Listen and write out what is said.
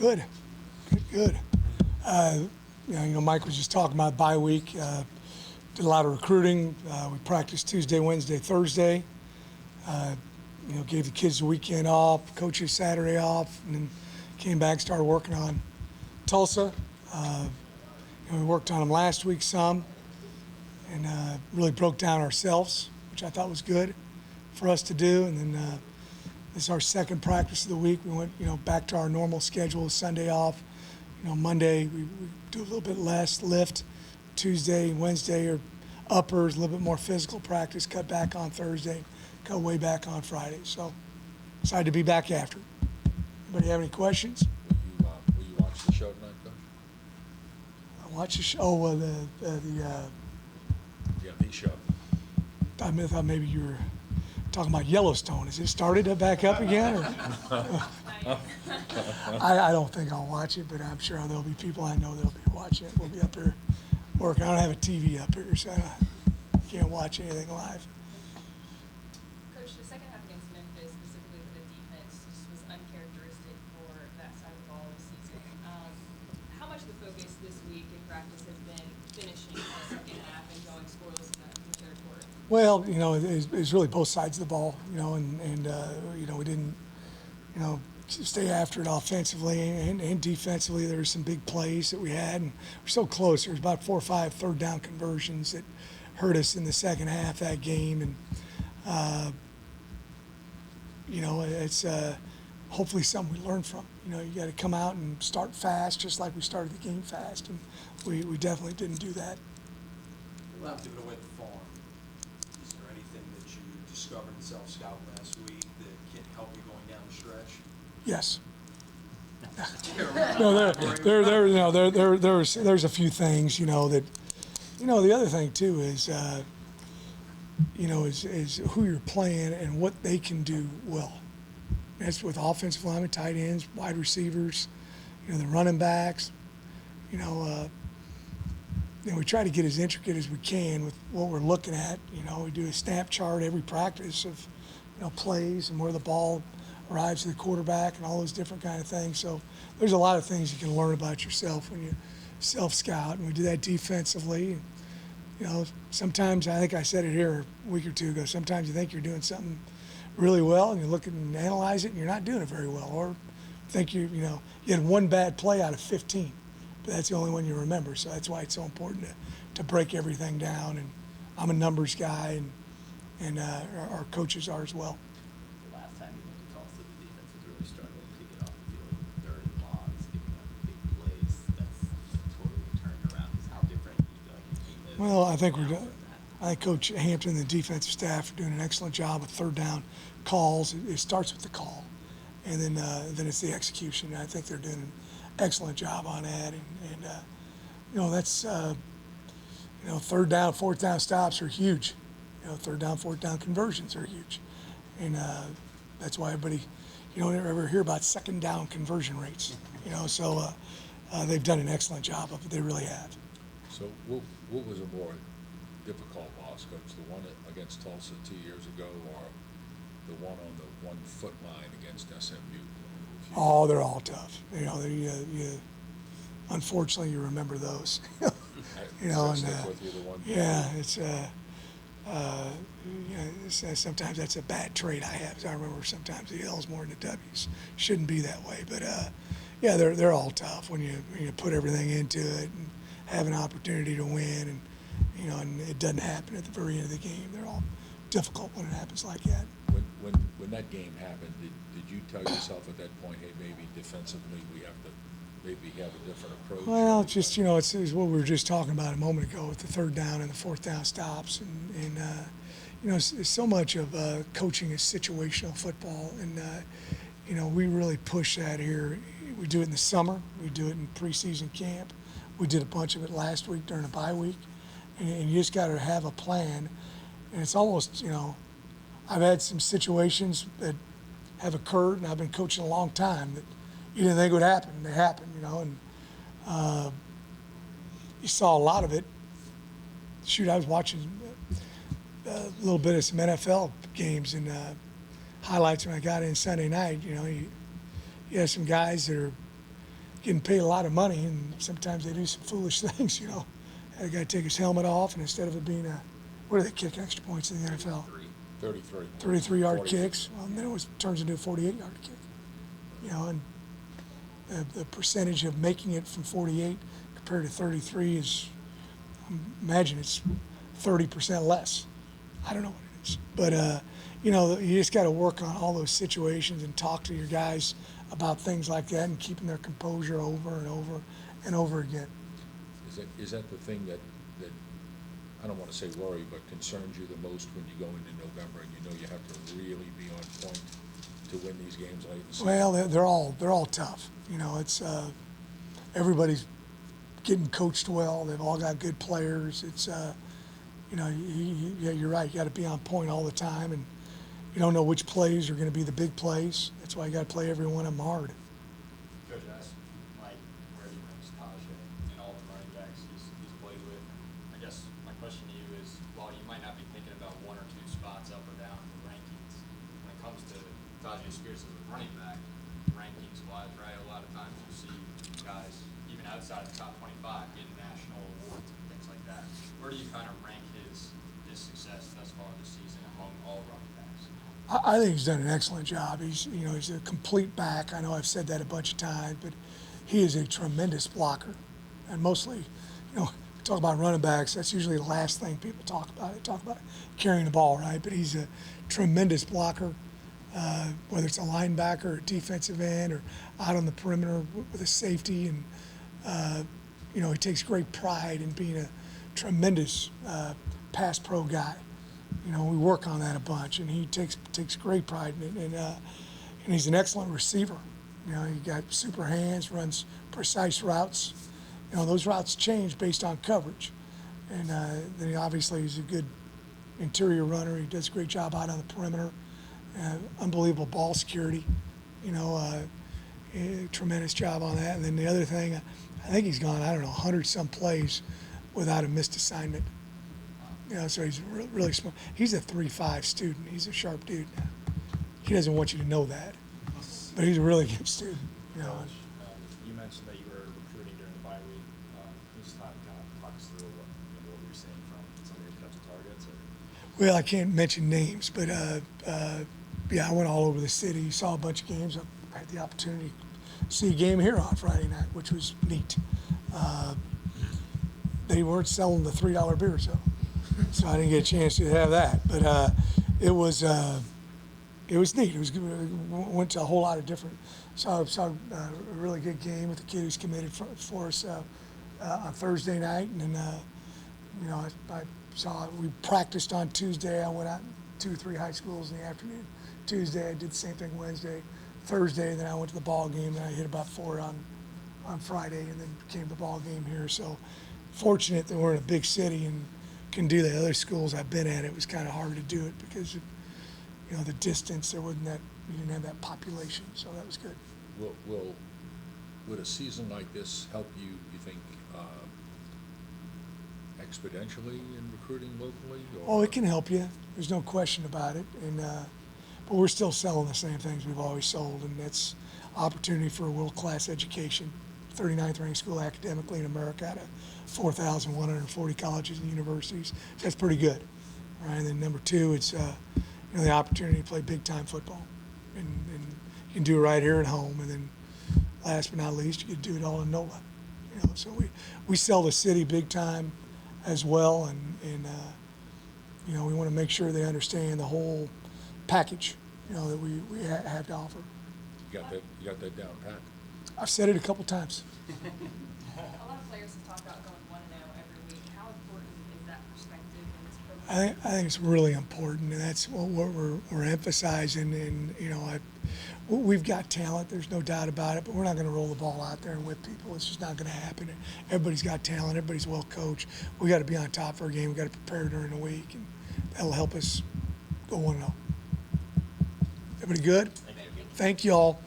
Good, good. Mike was just talking about bye week. Did a lot of recruiting. We practiced Tuesday, Wednesday, Thursday. Gave the kids the weekend off, coaches Saturday off, and then came back, started working on Tulsa. We worked on them last week some, and really broke down ourselves, which I thought was good for us to do. And then this is our second practice of the week. We went, back to our normal schedule. Sunday off. Monday we do a little bit less lift. Tuesday and Wednesday are uppers, a little bit more physical practice. Cut back on Thursday, cut way back on Friday. So excited to be back after. Anybody have any questions? Will you watch the show tonight, Coach? I watch the show. Oh, The show. I thought maybe you were talking about Yellowstone. Has it started back up again? Or? I don't think I'll watch it, but I'm sure there'll be people I know that'll be watching it. We'll be up here working. I don't have a TV up here, so I can't watch anything live. Coach, the second half against Memphis, specifically for the defense, just was uncharacteristic for that side of the ball this season. How much of the focus this week in practice has been finishing the second half and going scoreless in that territory? Well, it's really both sides of the ball, and we didn't, stay after it offensively and defensively. There were some big plays that we had, and we're so close. There was about 4 or 5 third down conversions that hurt us in the second half of that game, and it's hopefully something we learn from. You got to come out and start fast, just like we started the game fast, and we definitely didn't do that. Without giving away the farm, is there anything that you discovered in self-scout last week that can help you going down the stretch? Yes. No, there's a few things, that, the other thing too is, is who you're playing and what they can do well. That's with offensive linemen, tight ends, wide receivers, the running backs. We try to get as intricate as we can with what we're looking at. We do a snap chart every practice of, plays and where the ball arrives to the quarterback and all those different kind of things. So there's a lot of things you can learn about yourself when you self-scout, and we do that defensively. Sometimes, I think I said it here a week or two ago, sometimes you think you're doing something really well and you look and analyze it and you're not doing it very well, or think you had one bad play out of 15, but that's the only one you remember. So that's why it's so important to break everything down, and I'm a numbers guy, and our coaches are as well. The last time you went to Tulsa, the defense was really struggling to get off the field with third and longs, giving up big plays. That's totally turned around. How different do you feel like your team is? Well, I think Coach Hampton and the defensive staff are doing an excellent job with third down calls. It starts with the call, and then it's the execution. I think they're doing an excellent job on that, and that's third down, fourth down stops are huge. Third down, fourth down conversions are huge, and that's why everybody, you don't ever hear about second down conversion rates. So they've done an excellent job of it. They really have. So what was a more difficult loss, Coach? The one against Tulsa 2 years ago, or the one on the 1 foot line against SMU? Oh, they're all tough. Unfortunately, you remember those. Sometimes that's a bad trait I have. I remember sometimes the L's more than the W's. Shouldn't be that way, but they're all tough when you put everything into it and have an opportunity to win, and it doesn't happen at the very end of the game. They're all difficult when it happens like that. When that game happened, did you tell yourself at that point, hey, maybe defensively we have to maybe have a different approach? Well, it's just, it's what we were just talking about a moment ago with the third down and the fourth down stops. And so much of coaching is situational football. And, we really push that here. We do it in the summer. We do it in preseason camp. We did a bunch of it last week during a bye week. And you just got to have a plan. And it's almost, I've had some situations that have occurred, and I've been coaching a long time, that you didn't think would happen. They happened, and you saw a lot of it. Shoot, I was watching a little bit of some NFL games and highlights when I got in Sunday night. You have some guys that are getting paid a lot of money, and sometimes they do some foolish things, you know. Had a guy take his helmet off, and instead of it being where do they kick extra points in the NFL? 33. 33-yard 40. kicks. Well, then it turns into a 48-yard kick. You know, and the percentage of making it from 48 compared to 33 is, imagine it's 30% less. I don't know what it is. But, you know, you just got to work on all those situations and talk to your guys about things like that and keeping their composure over and over and over again. Is that the thing that I don't want to say worry, but concerns you the most when you go into November and you know you have to really be on point to win these games late in the season? Well, they're all tough. You know, it's everybody's getting coached well. They've all got good players. It's you know, yeah, you're right. You got to be on point all the time, and you don't know which plays are going to be the big plays. That's why you got to play every one of them hard. Coach, I asked Mike where he ranks Tajay and all the running backs he's played with. I guess my question to you is, while you might not be thinking about one or two spots up or down in the rankings, when it comes to Tajay Spears as a running back, rankings-wise, right, a lot of times you see guys, even outside of the top 25, getting national awards and things like that. Where do you kind of rank his success thus far this season among all running backs? I think he's done an excellent job. He's a complete back. I know I've said that a bunch of times, but he is a tremendous blocker. And mostly, you know, we talk about running backs, that's usually the last thing people talk about. They talk about carrying the ball, right? But he's a tremendous blocker, whether it's a linebacker or a defensive end or out on the perimeter with a safety. And, you know, he takes great pride in being a tremendous pass pro guy. You know, we work on that a bunch, and he takes great pride in it. And he's an excellent receiver. You know, he got super hands, runs precise routes. You know, those routes change based on coverage. And then he obviously he's a good interior runner. He does a great job out on the perimeter. Unbelievable ball security. You know, tremendous job on that. And then the other thing, I think he's gone, 100-some plays without a missed assignment. You know, so he's really smart. He's a 3.5 student. He's a sharp dude. He doesn't want you to know that, but he's a really good student. You know. Coach, you mentioned that you were recruiting during the bye week. Can you just kind of talk us through what we were seeing from some of your potential targets? Or? Well, I can't mention names, but yeah, I went all over the city, saw a bunch of games. I had the opportunity to see a game here on Friday night, which was neat. They weren't selling the $3 beers though. So I didn't get a chance to have that, but it was neat. It was good. Went to a whole lot of different. Saw a really good game with the kid who's committed for us on Thursday night, and then you know I saw we practiced on Tuesday. I went out 2 or 3 high schools in the afternoon. Tuesday I did the same thing Wednesday, Thursday, then I went to the ball game. And I hit about 4 on Friday, and then came to the ball game here. So fortunate that we're in a big city and can do that. Other schools I've been at, it was kind of hard to do it because, you know, the distance, there wasn't that, we didn't have that population, so that was good. Would a season like this help you think, exponentially in recruiting locally? Or? Oh, it can help you. There's no question about it. And but we're still selling the same things we've always sold, and that's opportunity for a world-class education. 39th ranked school academically in America out of 4,140 colleges and universities. So that's pretty good. All right, and then number 2, it's you know, the opportunity to play big-time football, and you can do it right here at home. And then last but not least, you can do it all in NOLA. You know, so we sell the city big time as well, and you know, we want to make sure they understand the whole package, you know, that we have to offer. You got that down pat? I've said it a couple times. A lot of players have talked about going 1-0 every week. How important is that perspective in this program? I think it's really important, and that's what we're emphasizing. And you know, we've got talent. There's no doubt about it. But we're not going to roll the ball out there and whip people. It's just not going to happen. Everybody's got talent. Everybody's well coached. We got to be on top for a game. We got to prepare during the week, and that'll help us go 1-0. Everybody good? Thank you. Thank you all.